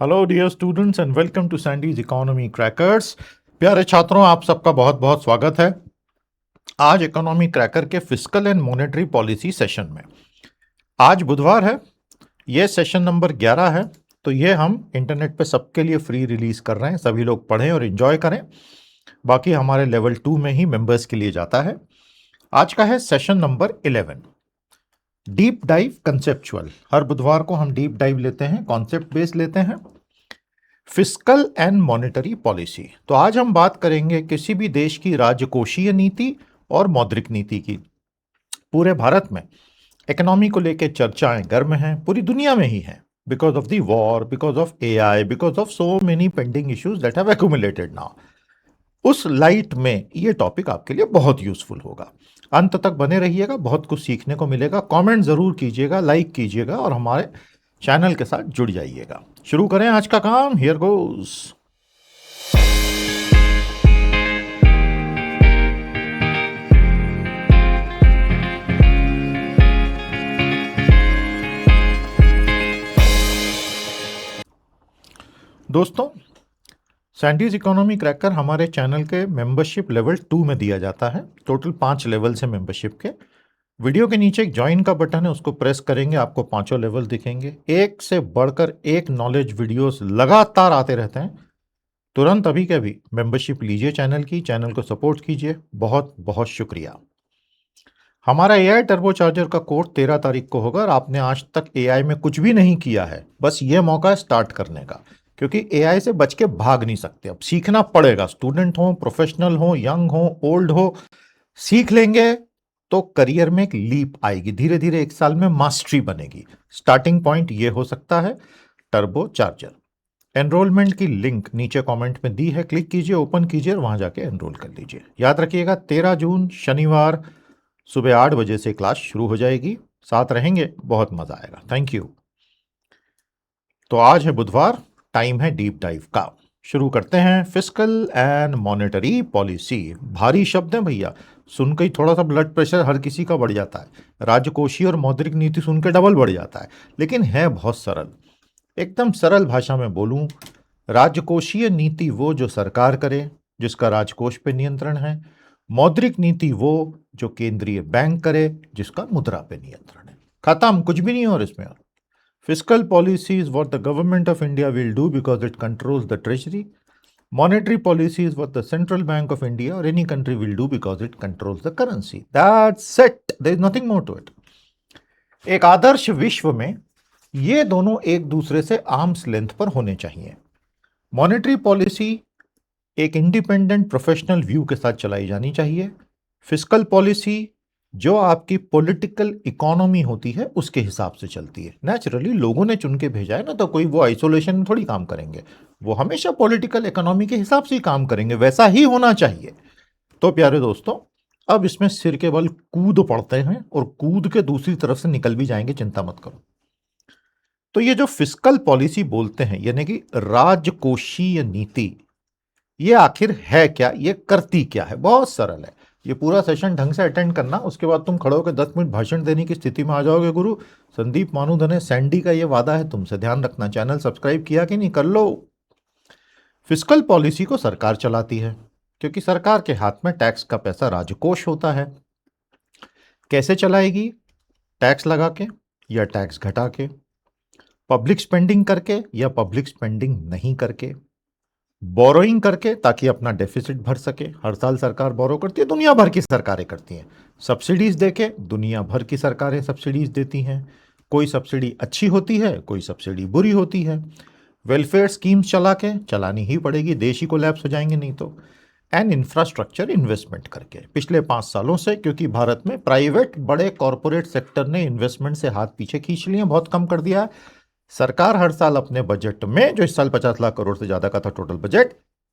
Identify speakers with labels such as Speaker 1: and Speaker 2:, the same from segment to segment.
Speaker 1: Hello dear students and welcome to Sandy's economy crackers. प्यारे छात्रों, आप सबका बहुत बहुत स्वागत है आज इकोनॉमी क्रैकर के fiscal and monetary policy session में। आज बुधवार है, ये सेशन नंबर 11 है। तो ये हम इंटरनेट पे सबके लिए फ्री रिलीज कर रहे हैं, सभी लोग पढ़ें और एंजॉय करें। बाकी हमारे लेवल 2 में ही मेंबर्स के लिए जाता है। आज का है session number 11, deep dive conceptual. हर बुधवार को हम डीप डाइव लेते हैं, कॉन्सेप्ट बेस लेते हैं। फिस्कल एंड मॉनेटरी पॉलिसी, तो आज हम बात करेंगे किसी भी देश की राजकोषीय नीति और मौद्रिक नीति की। पूरे भारत में इकोनॉमी को लेकर चर्चाएं गर्म हैं, पूरी दुनिया में ही हैं, because of the war, because of AI, because of so many pending issues that have accumulated now. उस लाइट में ये टॉपिक आपके लिए बहुत यूजफुल होगा। अंत तक बने रहिएगा, बहुत कुछ सीखने को मिलेगा। कमेंट जरूर कीजिएगा, लाइक कीजिएगा और हमारे चैनल के साथ जुड़ जाइएगा। शुरू करें आज का काम। Here goes. दोस्तों, सैंडीज इकोनॉमी क्रैकर हमारे चैनल के मेंबरशिप लेवल 2 में दिया जाता है। टोटल 5 लेवल से मेंबरशिप के। वीडियो के नीचे एक ज्वाइन का बटन है, उसको प्रेस करेंगे, आपको पांचों लेवल दिखेंगे। एक से बढ़कर एक नॉलेज वीडियोस लगातार आते रहते हैं। तुरंत अभी के अभी मेंबरशिप लीजिए चैनल की, चैनल को सपोर्ट कीजिए। बहुत बहुत शुक्रिया। हमारा एआई टर्बो चार्जर का कोर्स 13 तारीख को होगा और आपने आज तक एआई में कुछ भी नहीं किया है, बस ये मौका है स्टार्ट करने का, क्योंकि एआई से बच के भाग नहीं सकते। अब सीखना पड़ेगा, स्टूडेंट हो, प्रोफेशनल हो, यंग हो, ओल्ड हो, सीख लेंगे तो करियर में एक लीप आएगी। धीरे धीरे एक साल में मास्टरी बनेगी। स्टार्टिंग पॉइंट ये हो सकता है टर्बो चार्जर। एनरोलमेंट की लिंक नीचे कमेंट में दी है, क्लिक कीजिए, ओपन कीजिए और वहां जाके एनरोल कर लीजिए। याद रखिएगा 13 जून शनिवार सुबह 8 बजे से क्लास शुरू हो जाएगी। साथ रहेंगे, बहुत मजा आएगा। Thank you. तो आज है बुधवार, टाइम है डीप डाइव का। शुरू करते हैं। फिस्कल एंड मॉनेटरी पॉलिसी, भारी शब्द है भैया, सुन के ही थोड़ा सा ब्लड प्रेशर हर किसी का बढ़ जाता है। राजकोषीय और मौद्रिक नीति सुन के डबल बढ़ जाता है, लेकिन है बहुत सरल। एकदम सरल भाषा में बोलूं, राजकोषीय नीति वो जो सरकार करे, जिसका राजकोष पे नियंत्रण है। मौद्रिक नीति वो जो केंद्रीय बैंक करे, जिसका मुद्रा पे नियंत्रण है। खत्म, कुछ भी नहीं और इसमें। और fiscal policy is what the government of India will do because it controls the treasury. Monetary policy is what the central bank of India or any country will do because it controls the currency. That's it. There is nothing more to it. एक आदर्श विश्व में ये दोनों एक दूसरे से arms length पर होने चाहिए। मॉनेटरी पॉलिसी एक इंडिपेंडेंट प्रोफेशनल व्यू के साथ चलाई जानी चाहिए। फिस्कल पॉलिसी जो आपकी पॉलिटिकल इकोनॉमी होती है उसके हिसाब से चलती है। नेचुरली लोगों ने चुन के भेजा है ना, तो कोई वो आइसोलेशन में थोड़ी काम करेंगे, वो हमेशा पॉलिटिकल इकोनॉमी के हिसाब से ही काम करेंगे, वैसा ही होना चाहिए। तो प्यारे दोस्तों, अब इसमें सिर के बल कूद पड़ते हैं और कूद के दूसरी तरफ से निकल भी जाएंगे, चिंता मत करो। तो ये जो फिस्कल पॉलिसी बोलते हैं, यानी कि राजकोषीय नीति, ये आखिर है क्या, ये करती क्या है? बहुत सरल है। ये पूरा सेशन ढंग से अटेंड करना, उसके बाद तुम खड़े होकर 10 मिनट भाषण देने की स्थिति में आ जाओगे। गुरु संदीप मानूधने सैंडी का ये वादा है तुमसे, ध्यान रखना। चैनल सब्सक्राइब किया कि नहीं, कर लो। फिस्कल पॉलिसी को सरकार चलाती है, क्योंकि सरकार के हाथ में टैक्स का पैसा राजकोष होता है। कैसे चलाएगी? टैक्स लगा के या टैक्स घटा के, पब्लिक स्पेंडिंग करके या पब्लिक स्पेंडिंग नहीं करके, बोरोइंग करके ताकि अपना डेफिसिट भर सके। हर साल सरकार बोरो करती है, दुनिया भर की सरकारें करती हैं। सब्सिडीज देके दुनिया भर की सरकारें सब्सिडीज देती हैं। कोई सब्सिडी अच्छी होती है, कोई सब्सिडी बुरी होती है। वेलफेयर स्कीम्स चला के, चलानी ही पड़ेगी, देश ही कोलैप्स हो जाएंगे नहीं तो। एंड इंफ्रास्ट्रक्चर इन्वेस्टमेंट करके पिछले 5 सालों से, क्योंकि भारत में प्राइवेट बड़े कॉरपोरेट सेक्टर ने इन्वेस्टमेंट से हाथ पीछे खींच लिए, बहुत कम कर दिया। सरकार हर साल अपने बजट में, जो इस साल 50 लाख करोड़ से ज्यादा का था टोटल बजट,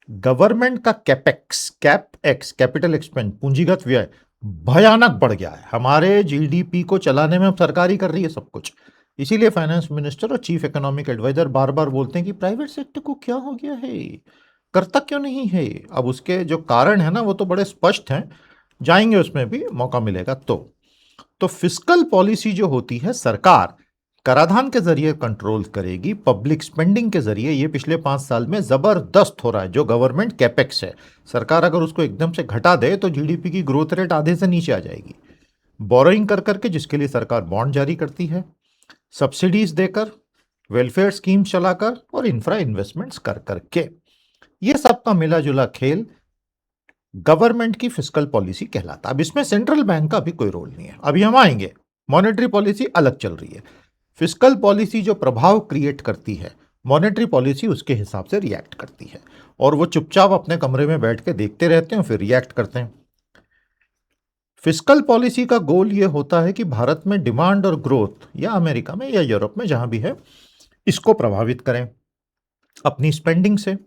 Speaker 1: गवर्नमेंट का कैपेक्स, कैपेक्स कैपिटल एक्सपेंस, पूंजीगत व्यय भयानक बढ़ गया है। हमारे जीडीपी को चलाने में अब सरकार ही कर रही है सब कुछ। इसीलिए फाइनेंस मिनिस्टर और चीफ इकोनॉमिक एडवाइजर बार बार बोलते हैं कि प्राइवेट सेक्टर को क्या हो गया है, करता क्यों नहीं है। अब उसके जो कारण है ना, वो तो बड़े स्पष्ट हैं, जाएंगे उसमें भी, मौका मिलेगा तो। फिस्कल पॉलिसी जो होती है, सरकार कराधान के जरिए कंट्रोल करेगी, पब्लिक स्पेंडिंग के जरिए। ये पिछले 5 साल में जबरदस्त हो रहा है। जो गवर्नमेंट कैपेक्स है, सरकार अगर उसको एकदम से घटा दे तो जीडीपी की ग्रोथ रेट आधे से नीचे आ जाएगी। बोरोइंग कर करके, जिसके लिए सरकार बॉन्ड जारी करती है, सब्सिडीज देकर, वेलफेयर स्कीम चलाकर और इंफ्रा इन्वेस्टमेंट्स कर करके, ये सबका मिला जुला खेल गवर्नमेंट की फिस्कल पॉलिसी कहलाता है। अब इसमें सेंट्रल बैंक का भी कोई रोल नहीं है, अभी हम आएंगे। मॉनेटरी पॉलिसी अलग चल रही है। फिस्कल पॉलिसी जो प्रभाव क्रिएट करती है, मॉनेटरी पॉलिसी उसके हिसाब से रिएक्ट करती है, और वो चुपचाप अपने कमरे में बैठ के देखते रहते हैं, फिर रिएक्ट करते हैं। फिस्कल पॉलिसी का गोल ये होता है कि भारत में डिमांड और ग्रोथ, या अमेरिका में या यूरोप में जहां भी है, इसको प्रभावित करें अपनी स्पेंडिंग से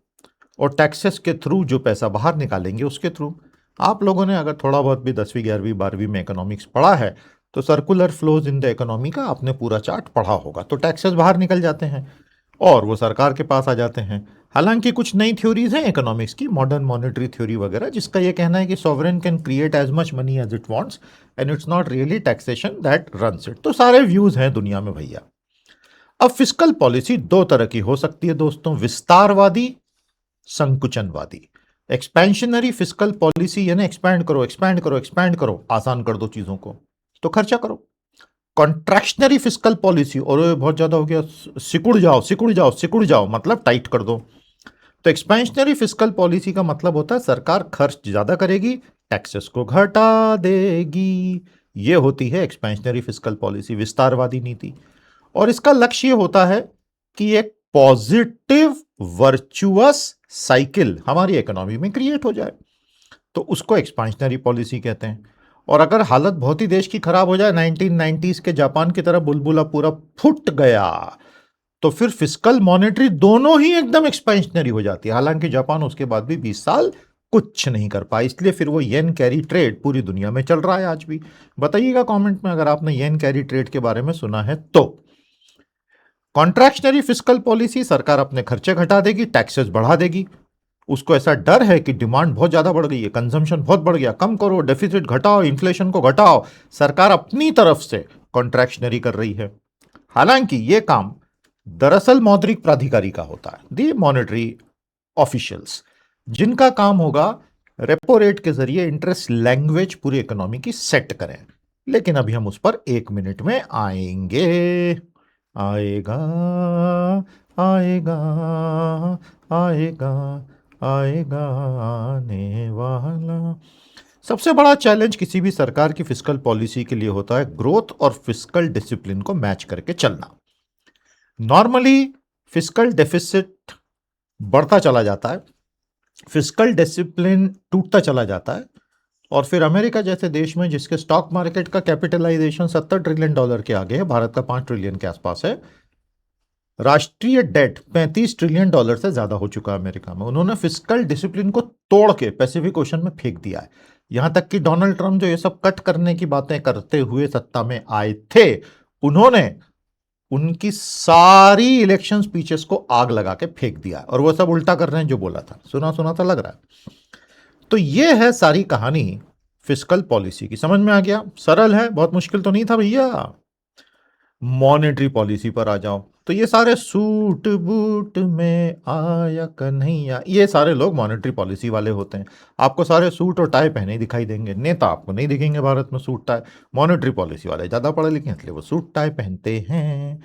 Speaker 1: और टैक्सेस के थ्रू। जो पैसा बाहर निकालेंगे उसके थ्रू। आप लोगों ने अगर थोड़ा बहुत भी 10वीं 11वीं 12वीं में इकोनॉमिक्स पढ़ा है तो circular flows in the economy का आपने पूरा चार्ट पढ़ा होगा। तो टैक्सेस बाहर निकल जाते हैं और वो सरकार के पास आ जाते हैं। हालांकि कुछ नई थ्योरीज हैं इकोनॉमिक्स की, मॉडर्न मॉनेटरी थ्योरी वगैरह, जिसका ये कहना है कि sovereign can create as much money as it wants and it's not really taxation that runs it. तो सारे व्यूज हैं दुनिया में भैया। अब फिस्कल पॉलिसी दो तरह की हो सकती है दोस्तों, विस्तारवादी, संकुचनवादी। एक्सपेंशनरी फिस्कल पॉलिसी यानी एक्सपैंड करो एक्सपैंड करो एक्सपैंड करो, आसान कर दो चीजों को तो खर्चा करो। कॉन्ट्रैक्शनरी फिस्कल पॉलिसी, और बहुत ज्यादा हो गया, सिकुड़ जाओ सिकुड़ जाओ सिकुड़ जाओ, मतलब टाइट कर दो। तो एक्सपेंशनरी फिस्कल पॉलिसी का मतलब होता है सरकार खर्च ज्यादा करेगी, टैक्सेस को घटा देगी। ये होती है एक्सपेंशनरी फिस्कल पॉलिसी, विस्तारवादी नीति। और इसका लक्ष्य ये होता है कि एक पॉजिटिव वर्चुअस साइकिल हमारी इकोनॉमी में क्रिएट हो जाए, तो उसको एक्सपेंशनरी पॉलिसी कहते हैं। और अगर हालत बहुत ही देश की खराब हो जाए, 1990s के जापान की तरह बुलबुला पूरा फुट गया, तो फिर फिस्कल मॉनेटरी दोनों ही एकदम एक्सपेंशनरी हो जाती है। हालांकि जापान उसके बाद भी 20 साल कुछ नहीं कर पाया, इसलिए फिर वो येन कैरी ट्रेड पूरी दुनिया में चल रहा है आज भी। बताइएगा कमेंट में अगर आपने येन कैरी ट्रेड के बारे में सुना है तो। कॉन्ट्रैक्शनरी फिस्कल पॉलिसी, सरकार अपने खर्चे घटा देगी, टैक्सेस बढ़ा देगी। उसको ऐसा डर है कि डिमांड बहुत ज्यादा बढ़ गई है, कंजम्पशन बहुत बढ़ गया, कम करो, डेफिसिट घटाओ, इन्फ्लेशन को घटाओ। सरकार अपनी तरफ से कॉन्ट्रैक्शनरी कर रही है। हालांकि यह काम दरअसल मौद्रिक प्राधिकारी का होता है, दी मॉनेटरी ऑफिशियल्स, जिनका काम होगा रेपो रेट के जरिए इंटरेस्ट लैंग्वेज पूरी इकोनॉमी की सेट करें। लेकिन अभी हम उस पर 1 मिनट में आएंगे। आएगा आएगा आएगा आएगा आने वाला। सबसे बड़ा चैलेंज किसी भी सरकार की फिस्कल पॉलिसी के लिए होता है ग्रोथ और फिस्कल डिसिप्लिन को मैच करके चलना। नॉर्मली फिस्कल डेफिसिट बढ़ता चला जाता है, फिस्कल डिसिप्लिन टूटता चला जाता है, और फिर अमेरिका जैसे देश में जिसके स्टॉक मार्केट का कैपिटलाइजेशन $70 ट्रिलियन के आगे है, भारत का 5 ट्रिलियन के आसपास है, राष्ट्रीय डेट $35 ट्रिलियन से ज्यादा हो चुका है अमेरिका में, उन्होंने फिस्कल डिसिप्लिन को तोड़ के पैसिफिक ओशन में फेंक दिया है। यहां तक कि डोनाल्ड ट्रंप जो ये सब कट करने की बातें करते हुए सत्ता में आए थे, उन्होंने उनकी सारी इलेक्शन स्पीचेस को आग लगा के फेंक दिया, और वो सब उल्टा कर रहे हैं जो बोला था। सुना सुना तो लग रहा है। तो ये है सारी कहानी फिस्कल पॉलिसी की। समझ में आ गया? सरल है, बहुत मुश्किल तो नहीं था भैया। मॉनेटरी पॉलिसी पर आ जाओ, तो ये सारे सूट बूट में आया कन्हैया, ये सारे लोग मॉनेटरी पॉलिसी वाले होते हैं। आपको सारे सूट और टाई पहने ही दिखाई देंगे, नेता आपको नहीं दिखेंगे भारत में सूट टाई। मॉनेटरी पॉलिसी वाले ज्यादा पढ़े लिखे हैं, इसलिए वो सूट टाई पहनते हैं।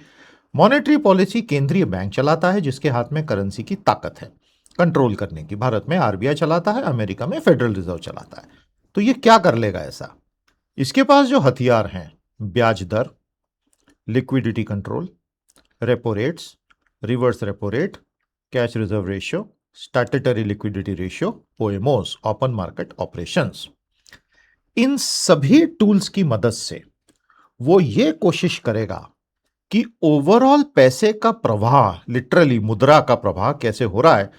Speaker 1: मॉनेटरी पॉलिसी केंद्रीय बैंक चलाता है, जिसके हाथ में करेंसी की ताकत है कंट्रोल करने की। भारत में आरबीआई चलाता है, अमेरिका में फेडरल रिजर्व चलाता है। तो ये क्या कर लेगा ऐसा? इसके पास जो हथियार हैं, ब्याज दर, liquidity control, repo rates, reverse repo rate, cash reserve ratio, statutory liquidity ratio, OMOs, open market operations, इन सभी टूल्स की मदद से वो ये कोशिश करेगा कि ओवरऑल पैसे का प्रवाह, लिटरली मुद्रा का प्रवाह कैसे हो रहा है,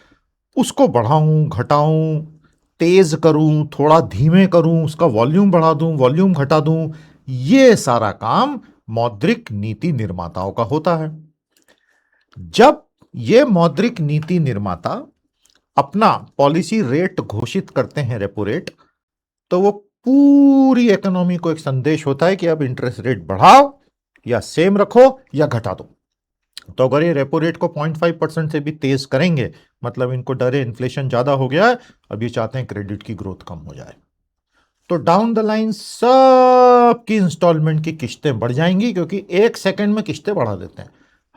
Speaker 1: उसको बढ़ाऊं, घटाऊं, तेज करूं, थोड़ा धीमे करूं, उसका वॉल्यूम बढ़ा दूं, वॉल्यूम घटा दूं। ये सारा काम मौद्रिक नीति निर्माताओं का होता है। जब ये मौद्रिक नीति निर्माता अपना पॉलिसी रेट घोषित करते हैं, रेपो रेट, तो वो पूरी इकोनॉमी को एक संदेश होता है कि अब इंटरेस्ट रेट बढ़ाओ या सेम रखो या घटा दो। तो अगर ये रेपो रेट को 0.5% से भी तेज करेंगे, मतलब इनको डरे इन्फ्लेशन ज्यादा हो गया है, अब ये चाहते हैं क्रेडिट की ग्रोथ कम हो जाए, तो डाउन द लाइन सबकी इंस्टॉलमेंट की किस्तें बढ़ जाएंगी, क्योंकि 1 सेकंड में किस्तें बढ़ा देते हैं।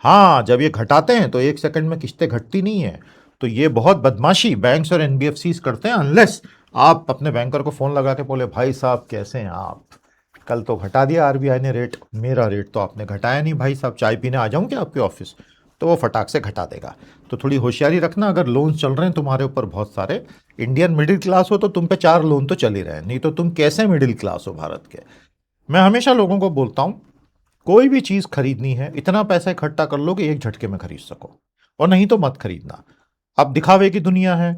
Speaker 1: हाँ, जब ये घटाते हैं तो 1 सेकंड में किस्तें घटती नहीं है। तो ये बहुत बदमाशी बैंक्स और एनबीएफसीज करते हैं, अनलेस आप अपने बैंकर को फोन लगा के बोले भाई साहब कैसे हैं आप, कल तो घटा दिया आरबीआई ने रेट, मेरा रेट तो आपने घटाया नहीं भाई साहब, चाय पीने आ जाऊं क्या आपके ऑफिस, तो वो फटाक से घटा देगा। तो थोड़ी होशियारी रखना, अगर लोन चल रहे हैं तुम्हारे ऊपर बहुत सारे, इंडियन मिडिल क्लास हो तो तुम पे 4 लोन तो चल ही रहे हैं, नहीं तो तुम कैसे मिडिल क्लास हो भारत के। मैं हमेशा लोगों को बोलता हूं, कोई भी चीज खरीदनी है इतना पैसा इकट्ठा कर लो कि एक झटके में खरीद सको, और नहीं तो मत खरीदना। अब दिखावे की दुनिया है,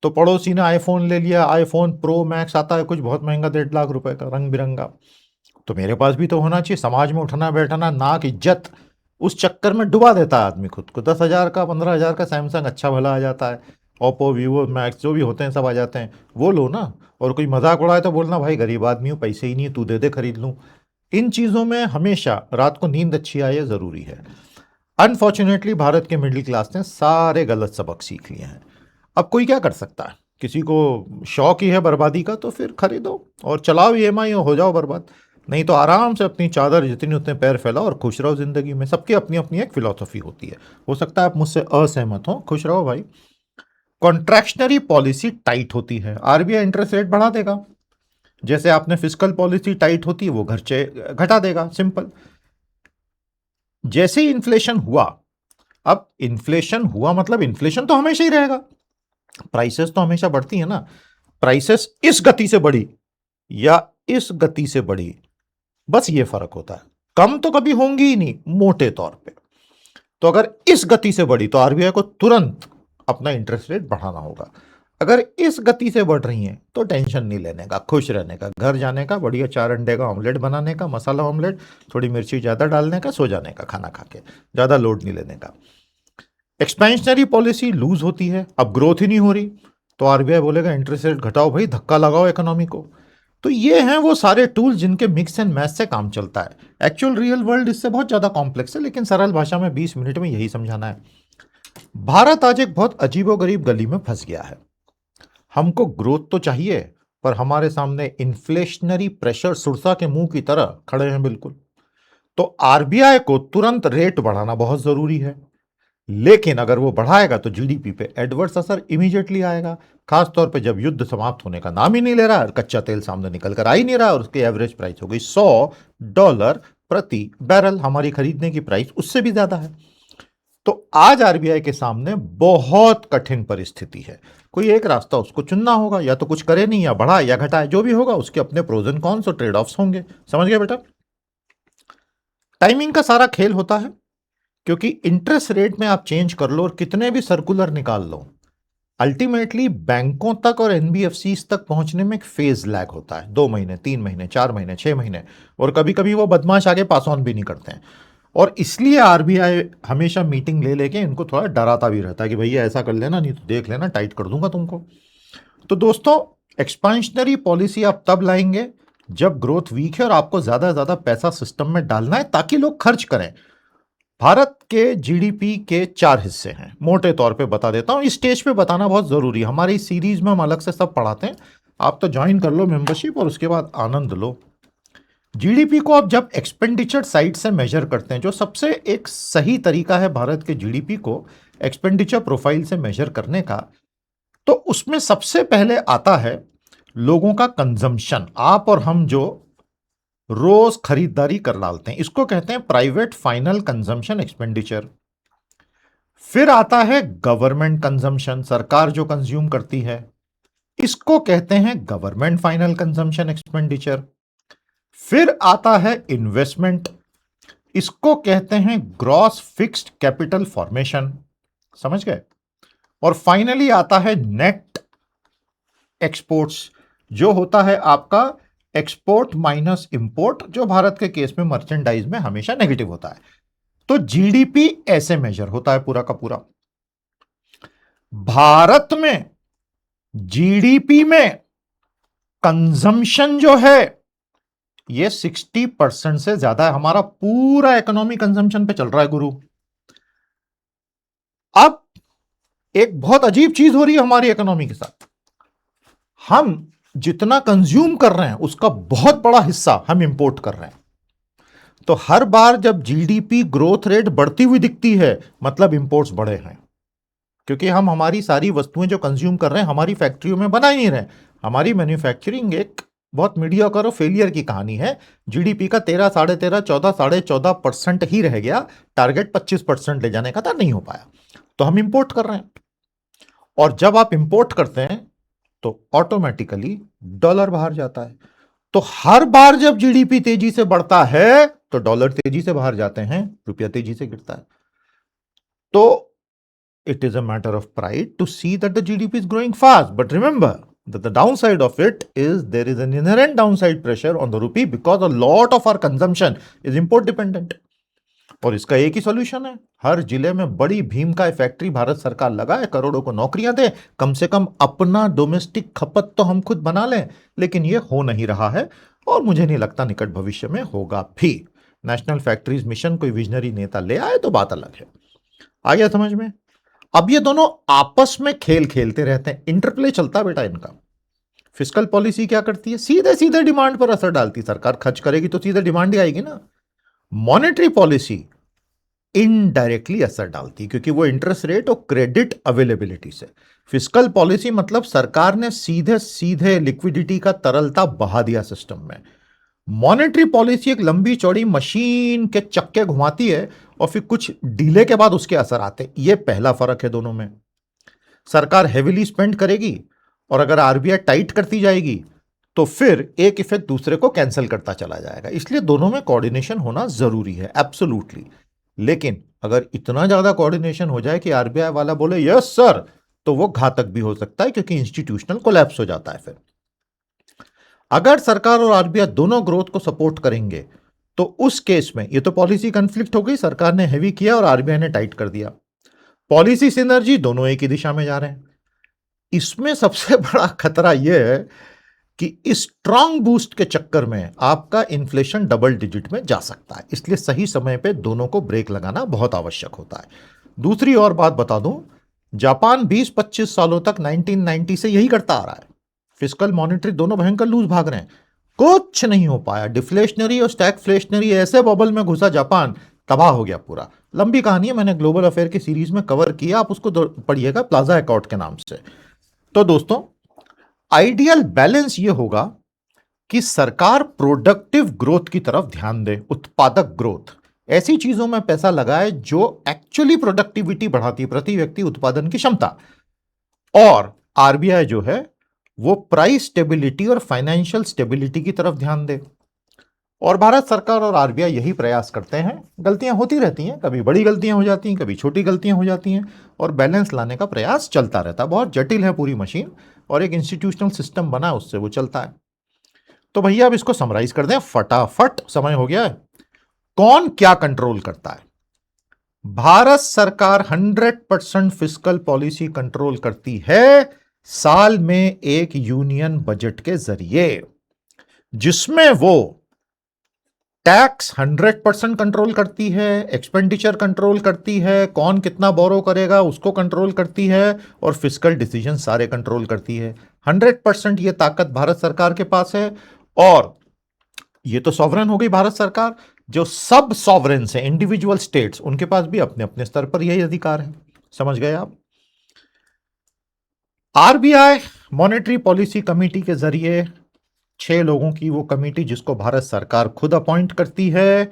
Speaker 1: तो पड़ोसी ने आईफोन ले लिया, आईफोन प्रो मैक्स आता है कुछ बहुत महंगा, 1.5 लाख रुपए का, रंग बिरंगा, तो मेरे पास भी तो होना चाहिए। समाज में उठना बैठना, नाक इज्जत, उस चक्कर में डुबा देता है आदमी खुद को। 10,000 का 15,000 का सैमसंग अच्छा भला आ जाता है, ओप्पो वीवो मैक्स जो भी होते हैं सब आ जाते हैं, वो लो ना। और कोई मजाक उड़ाए तो बोलना भाई गरीब आदमी हूँ, पैसे ही नहीं है, तू दे दे खरीद लूँ। इन चीज़ों में हमेशा रात को नींद अच्छी आए ये ज़रूरी है। अनफॉर्चुनेटली भारत के मिडिल क्लास ने सारे गलत सबक सीख लिए हैं। अब कोई क्या कर सकता है, किसी को शौक ही है बर्बादी का तो फिर खरीदो और चलाओ ईएमआई और हो जाओ बर्बाद, नहीं तो आराम से अपनी चादर जितनी उतने पैर फैलाओ और खुश रहो जिंदगी में। सबकी अपनी अपनी एक फिलॉसफी होती है, हो सकता है आप मुझसे असहमत हो, खुश रहो भाई। कॉन्ट्रैक्शनरी पॉलिसी टाइट होती है, आरबीआई इंटरेस्ट रेट बढ़ा देगा, जैसे आपने फिस्कल पॉलिसी टाइट होती है वो खर्चे घटा देगा, सिंपल। जैसे ही इन्फ्लेशन हुआ, अब इन्फ्लेशन हुआ मतलब इन्फ्लेशन तो हमेशा ही रहेगा, प्राइसेस तो हमेशा बढ़ती है ना, प्राइसेस इस गति से बढ़ी या इस गति से बढ़ी, बस ये फर्क होता है, कम तो कभी होंगी ही नहीं मोटे तौर पे। तो अगर इस गति से बढ़ी तो आरबीआई को तुरंत अपना इंटरेस्ट रेट बढ़ाना होगा। अगर इस गति से बढ़ रही हैं तो टेंशन नहीं लेने का, खुश रहने का, घर जाने का, बढ़िया 4 अंडे का ऑमलेट बनाने का, मसाला ऑमलेट, थोड़ी मिर्ची ज्यादा डालने का, सो जाने का खाना खा के, ज्यादा लोड नहीं लेने का। एक्सपेंशनरी पॉलिसी लूज होती है, अब ग्रोथ ही नहीं हो रही, तो आरबीआई बोलेगा इंटरेस्ट रेट घटाओ भाई, धक्का लगाओ इकोनॉमी को। तो ये हैं वो सारे टूल जिनके मिक्स एंड मैच से काम चलता है। एक्चुअल रियल वर्ल्ड इससे बहुत ज्यादा कॉम्प्लेक्स है, लेकिन सरल भाषा में 20 मिनट में यही समझाना है। भारत आज एक बहुत अजीबोगरीब गली में फंस गया है। हमको ग्रोथ तो चाहिए, पर हमारे सामने इन्फ्लेशनरी प्रेशर सुरसा के मुंह की तरह खड़े हैं बिल्कुल। तो आरबीआई को तुरंत रेट बढ़ाना बहुत जरूरी है, लेकिन अगर वो बढ़ाएगा तो जीडीपी पे एडवर्स असर इमीडिएटली आएगा, खासतौर पे जब युद्ध समाप्त होने का नाम ही नहीं ले रहा और कच्चा तेल सामने निकल कर आ ही नहीं रहा और उसकी एवरेज प्राइस हो गई $100 प्रति बैरल, हमारी खरीदने की प्राइस उससे भी ज्यादा है। तो आज आरबीआई के सामने बहुत कठिन परिस्थिति है, कोई एक रास्ता उसको चुनना होगा, या तो कुछ करे नहीं, या बढ़ाए या घटाए, जो भी होगा उसके अपने प्रोज एंड कॉन्स और ट्रेड ऑफ्स होंगे। समझ गए बेटा? टाइमिंग का सारा खेल होता है, क्योंकि इंटरेस्ट रेट में आप चेंज कर लो और कितने भी सर्कुलर निकाल लो, अल्टीमेटली बैंकों तक और एनबीएफसी तक पहुंचने में एक फेज लैग होता है, 2 महीने, 3 महीने, 4 महीने, 6 महीने, और कभी कभी वो बदमाश आगे पास ऑन भी नहीं करते हैं। और इसलिए आरबीआई हमेशा मीटिंग ले लेके इनको थोड़ा डराता भी रहता है कि भैया ऐसा कर लेना, नहीं तो देख लेना टाइट कर दूंगा तुमको। तो दोस्तों, एक्सपेंशनरी पॉलिसी आप तब लाएंगे जब ग्रोथ वीक है और आपको ज्यादा से ज्यादा पैसा सिस्टम में डालना है ताकि लोग खर्च करें। भारत के जीडीपी के 4 हिस्से हैं, मोटे तौर पे बता देता हूं, इस स्टेज पे बताना बहुत जरूरी है, हमारी सीरीज में हम अलग से सब पढ़ाते हैं, आप तो ज्वाइन कर लो मेंबरशिप और उसके बाद आनंद लो। जीडीपी को आप जब एक्सपेंडिचर साइड से मेजर करते हैं, जो सबसे एक सही तरीका है भारत के जीडीपी को एक्सपेंडिचर प्रोफाइल से मेजर करने का, तो उसमें सबसे पहले आता है लोगों का कंजम्पशन, आप और हम जो रोज खरीदारी कर डालते हैं, इसको कहते हैं प्राइवेट फाइनल कंजम्पशन एक्सपेंडिचर। फिर आता है गवर्नमेंट कंजम्पशन, सरकार जो कंज्यूम करती है, इसको कहते हैं गवर्नमेंट फाइनल कंजम्पशन एक्सपेंडिचर। फिर आता है इन्वेस्टमेंट, इसको कहते हैं ग्रॉस फिक्स्ड कैपिटल फॉर्मेशन। समझ गए? और फाइनली आता है नेट एक्सपोर्ट्स, जो होता है आपका एक्सपोर्ट माइनस इंपोर्ट, जो भारत के केस में मर्चेंडाइज में हमेशा नेगेटिव होता है। तो जीडीपी ऐसे मेजर होता है पूरा का पूरा। भारत में जीडीपी में कंजम्पशन जो है ये 60% से ज्यादा है। हमारा पूरा इकोनॉमी कंजम्पशन पे चल रहा है गुरु। अब एक बहुत अजीब चीज हो रही है हमारी इकोनॉमी के साथ। हम जितना कंज्यूम कर रहे हैं उसका बहुत बड़ा हिस्सा हम इंपोर्ट कर रहे हैं। तो हर बार जब जीडीपी ग्रोथ रेट बढ़ती हुई दिखती है, मतलब इंपोर्ट्स बढ़े हैं, क्योंकि हम हमारी सारी वस्तुएं जो कंज्यूम कर रहे हैं हमारी फैक्ट्रियों में बना ही नहीं रहे। हमारी मैन्युफैक्चरिंग एक बहुत मीडियोकर और फेलियर की कहानी है। जीडीपी का 13, 13.5, 14, 14.5% ही रह गया। टारगेट 25% ले जाने का था, नहीं हो पाया। तो हम इंपोर्ट कर रहे हैं, और जब आप इंपोर्ट करते हैं तो ऑटोमेटिकली डॉलर बाहर जाता है। तो हर बार जब जीडीपी तेजी से बढ़ता है तो डॉलर तेजी से बाहर जाते हैं, रुपया तेजी से गिरता है। तो it is a matter of pride to see that the GDP is growing fast. But remember that the downside of it is there is an inherent downside pressure on the rupee because a lot of our consumption is import dependent. और इसका एक ही solution है, हर जिले में बड़ी भीम का factory Bharat सरकार लगाए, करोड़ों को नौकरियां दे, कम से कम अपना डोमेस्टिक खपत तो हम खुद बना लें। लेकिन यह हो नहीं रहा है, और मुझे नहीं लगता निकट भविष्य में होगा भी। नेशनल फैक्ट्रीज मिशन कोई विजनरी नेता ले आए तो बात अलग है। आ गया समझ में? अब ये दोनों आपस में खेल खेलते रहते हैं, इंटरप्ले चलता है बेटा इनका। फिस्कल पॉलिसी क्या करती है? सीधे सीधे डिमांड पर असर डालती है। सरकार खर्च करेगी तो सीधे डिमांड ही आएगी ना। मॉनेटरी पॉलिसी इनडायरेक्टली असर डालती है, क्योंकि वो इंटरेस्ट रेट और क्रेडिट अवेलेबिलिटी से। फिस्कल पॉलिसी मतलब सरकार ने सीधे सीधे लिक्विडिटी का तरलता बहा दिया सिस्टम में। मॉनेटरी पॉलिसी एक लंबी चौड़ी मशीन के चक्के घुमाती है, और फिर कुछ डिले के बाद उसके असर आते हैं। यह पहला फर्क है दोनों में। सरकार हेविली स्पेंड करेगी, और अगर आरबीआई टाइट करती जाएगी तो फिर एक इफेक्ट दूसरे को कैंसिल करता चला जाएगा। इसलिए दोनों में कोऑर्डिनेशन होना जरूरी है, एब्सोल्युटली। लेकिन अगर इतना ज्यादा कोऑर्डिनेशन हो जाए कि आरबीआई वाला बोले यस सर, तो वो घातक भी हो सकता है, क्योंकि इंस्टीट्यूशनल कोलैप्स हो जाता है। फिर अगर सरकार और आरबीआई दोनों ग्रोथ को सपोर्ट करेंगे तो उस केस में ये तो पॉलिसी कंफ्लिक्ट हो गई, सरकार ने हेवी किया और आरबीआई ने टाइट कर दिया। पॉलिसी सिनर्जी, दोनों एक ही दिशा में जा रहे हैं। इसमें सबसे बड़ा खतरा यह है कि स्ट्रांग बूस्ट के चक्कर में आपका इन्फ्लेशन डबल डिजिट में जा सकता है। इसलिए सही समय पे दोनों को ब्रेक लगाना बहुत आवश्यक होता है। दूसरी और बात बता दूं, जापान 20-25 सालों तक 1990 से यही करता आ रहा है। फिस्कल मॉनेटरी दोनों भयंकर लूज भाग रहे हैं, कुछ नहीं हो पाया। डिफ्लेशनरी और स्टैगफ्लेशनरी ऐसे बबल में घुसा जापान, तबाह हो गया पूरा। लंबी कहानी है, मैंने ग्लोबल अफेयर की सीरीज में कवर किया, आप उसको पढ़िएगा, प्लाजा अकॉर्ड के नाम से। तो दोस्तों, आइडियल बैलेंस यह होगा कि सरकार प्रोडक्टिव ग्रोथ की तरफ ध्यान दे, उत्पादक ग्रोथ, ऐसी चीजों में पैसा लगाए जो एक्चुअली प्रोडक्टिविटी बढ़ाती, प्रति व्यक्ति उत्पादन की क्षमता। और आरबीआई जो है वो प्राइस स्टेबिलिटी और फाइनेंशियल स्टेबिलिटी की तरफ ध्यान दे। और भारत सरकार और आरबीआई यही प्रयास करते हैं। गलतियां होती रहती हैं, कभी बड़ी गलतियां हो जाती हैं, कभी छोटी गलतियां हो जाती हैं, और बैलेंस लाने का प्रयास चलता रहता है। बहुत जटिल है पूरी मशीन, और एक इंस्टीट्यूशनल सिस्टम बना है, उससे वो चलता है। तो भैया अब इसको समराइज कर दें फटाफट, समय हो गया है। कौन क्या कंट्रोल करता है? भारत सरकार 100% फिस्कल पॉलिसी कंट्रोल करती है, साल में एक यूनियन बजट के जरिए, जिसमें वो टैक्स 100% कंट्रोल करती है, एक्सपेंडिचर कंट्रोल करती है, कौन कितना बोरो करेगा उसको कंट्रोल करती है, और फिस्कल डिसीजन सारे कंट्रोल करती है। 100% ये ताकत भारत सरकार के पास है। और ये तो सॉवरेन हो गई भारत सरकार, जो सब सॉवरेन्स हैं, इंडिविजुअल स्टेट्स, उनके पास भी अपने अपने स्तर पर यही अधिकार है। समझ गए आप? आरबीआई मॉनेटरी पॉलिसी कमेटी के जरिए 6 लोगों की वो कमेटी, जिसको भारत सरकार खुद अपॉइंट करती है,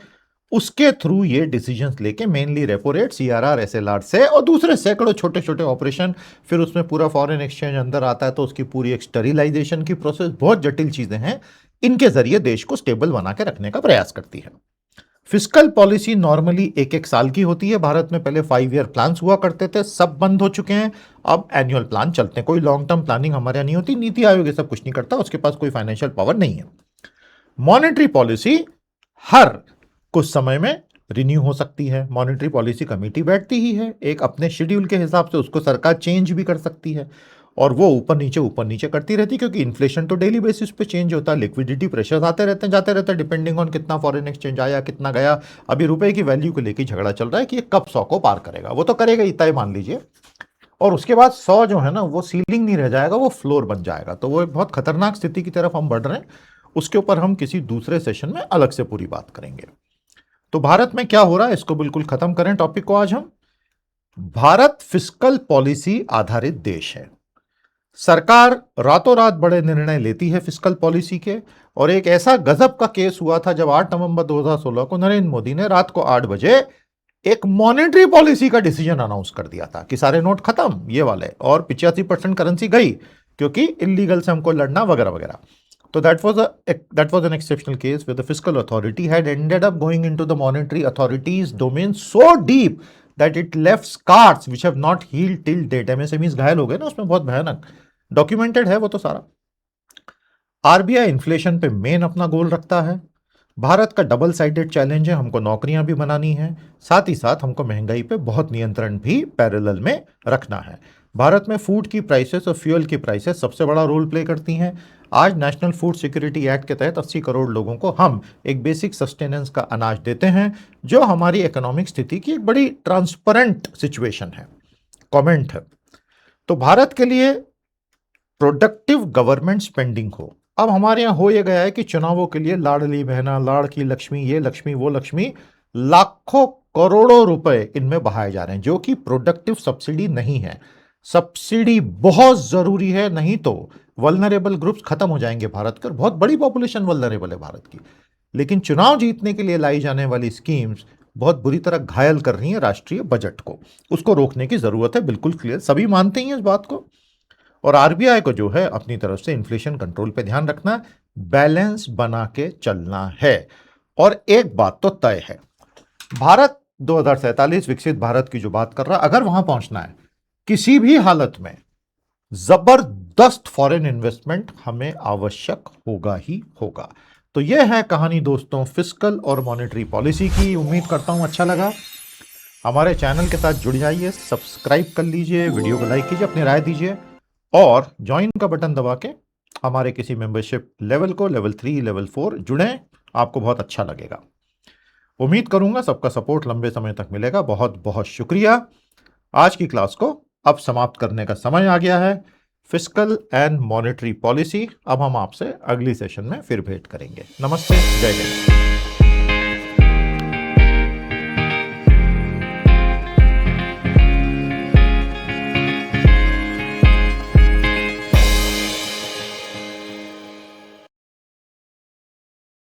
Speaker 1: उसके थ्रू ये डिसीजंस लेके mainly repo rate, CRR, SLR से, और दूसरे सैकड़ों छोटे छोटे ऑपरेशन, फिर उसमें पूरा फॉरेन एक्सचेंज अंदर आता है, तो उसकी पूरी एक स्टेरिलाइजेशन की प्रोसेस, बहुत जटिल चीजें हैं, इनके जरिए देश को स्टेबल बना के रखने का प्रयास करती है। फिस्कल पॉलिसी नॉर्मली 1-1 साल की होती है। भारत में पहले 5 ईयर प्लान्स हुआ करते थे, सब बंद हो चुके हैं, अब एनुअल प्लान चलते हैं। कोई लॉन्ग टर्म प्लानिंग हमारे यहाँ नहीं होती, नीति आयोग ये सब कुछ नहीं करता, उसके पास कोई फाइनेंशियल पावर नहीं है। मॉनेटरी पॉलिसी हर कुछ समय में रिन्यू हो सकती है। मॉनेटरी पॉलिसी कमेटी बैठती ही है, एक अपने शेड्यूल के हिसाब से उसको सरकार चेंज भी कर सकती है। और वो ऊपर नीचे करती रहती, क्योंकि इन्फ्लेशन तो डेली बेसिस पे चेंज होता है, लिक्विडिटी प्रेशर आते रहते हैं जाते रहते हैं, डिपेंडिंग ऑन कितना फॉरेन एक्सचेंज आया कितना गया। अभी रुपए की वैल्यू को लेकर झगड़ा चल रहा है कि ये कब 100 को पार करेगा, वो तो करेगा ही तय मान लीजिए। और उसके बाद 100 जो है ना वो सीलिंग नहीं रह जाएगा, वो फ्लोर बन जाएगा। तो वो एक बहुत खतरनाक स्थिति की तरफ हम बढ़ रहे हैं। उसके ऊपर हम किसी दूसरे सेशन में अलग से पूरी बात करेंगे। तो भारत में क्या हो रहा है इसको बिल्कुल खत्म करें टॉपिक को आज हम। भारत फिस्कल पॉलिसी आधारित देश है। सरकार रातों रात बड़े निर्णय लेती है फिस्कल पॉलिसी के, और एक ऐसा गजब का केस हुआ था जब 8 नवंबर 2016 को नरेंद्र मोदी ने रात को 8 बजे एक मॉनेटरी पॉलिसी का डिसीजन अनाउंस कर दिया था कि सारे नोट खत्म ये वाले, और 85% करेंसी गई क्योंकि इलीगल से हमको लड़ना वगैरह वगैरह। तो that was an exceptional case where the fiscal authority had ended up going into the monetary authority's domain so deep that it left scars which have not healed till date। MSMEs घायल हो गए ना उसमें, बहुत भयानक documented है वो तो सारा। आरबीआई इन्फ्लेशन पे मेन अपना गोल रखता है। भारत का डबल साइडेड चैलेंज है, हमको नौकरियां भी बनानी है, साथ ही साथ हमको महंगाई पे बहुत नियंत्रण भी पैरेलल में रखना है। भारत में फूड की प्राइसेस और फ्यूल की प्राइसेस सबसे बड़ा रोल प्ले करती हैं। आज नेशनल फूड सिक्योरिटी एक्ट के तहत 80 करोड़ लोगों को हम एक बेसिक सस्टेनेंस का अनाज देते हैं, जो हमारी इकोनॉमिक स्थिति की एक बड़ी ट्रांसपेरेंट सिचुएशन है, कमेंट है। तो भारत के लिए प्रोडक्टिव गवर्नमेंट स्पेंडिंग हो। अब हमारे यहां हो यह गया है कि चुनावों के लिए लाडली बहना, लाड़की लक्ष्मी, ये लक्ष्मी वो लक्ष्मी, लाखों करोड़ों रुपए इनमें बहाए जा रहे हैं, जो कि प्रोडक्टिव सब्सिडी नहीं है। सब्सिडी बहुत जरूरी है, नहीं तो वल्नरेबल ग्रुप्स खत्म हो जाएंगे भारत के, और बहुत बड़ी पॉपुलेशन वल्नरेबल है भारत की। लेकिन चुनाव जीतने के लिए लाई जाने वाली स्कीम्स बहुत बुरी तरह घायल कर रही हैं राष्ट्रीय बजट को। उसको रोकने की जरूरत है, बिल्कुल क्लियर, सभी मानते हैं इस बात को। और आरबीआई को जो है अपनी तरफ से इन्फ्लेशन कंट्रोल पे ध्यान रखना, बैलेंस बना के चलना है। और एक बात तो तय है, भारत 2047 विकसित भारत की जो बात कर रहा है, अगर वहां पहुंचना है किसी भी हालत में जबरदस्त फॉरेन इन्वेस्टमेंट हमें आवश्यक होगा ही होगा। तो यह है कहानी दोस्तों फिस्कल और मॉनेटरी पॉलिसी की। उम्मीद करता हूं अच्छा लगा। हमारे चैनल के साथ जुड़ जाइए, सब्सक्राइब कर लीजिए, वीडियो को लाइक कीजिए, अपनी राय दीजिए, और ज्वाइन का बटन दबा के हमारे किसी मेंबरशिप लेवल को, लेवल 3 लेवल 4 जुड़ें, आपको बहुत अच्छा लगेगा। उम्मीद करूंगा सबका सपोर्ट लंबे समय तक मिलेगा। बहुत बहुत शुक्रिया। आज की क्लास को अब समाप्त करने का समय आ गया है। फिस्कल एंड मॉनेटरी पॉलिसी अब हम आपसे अगली सेशन में फिर भेंट करेंगे। नमस्ते, जय हिंद।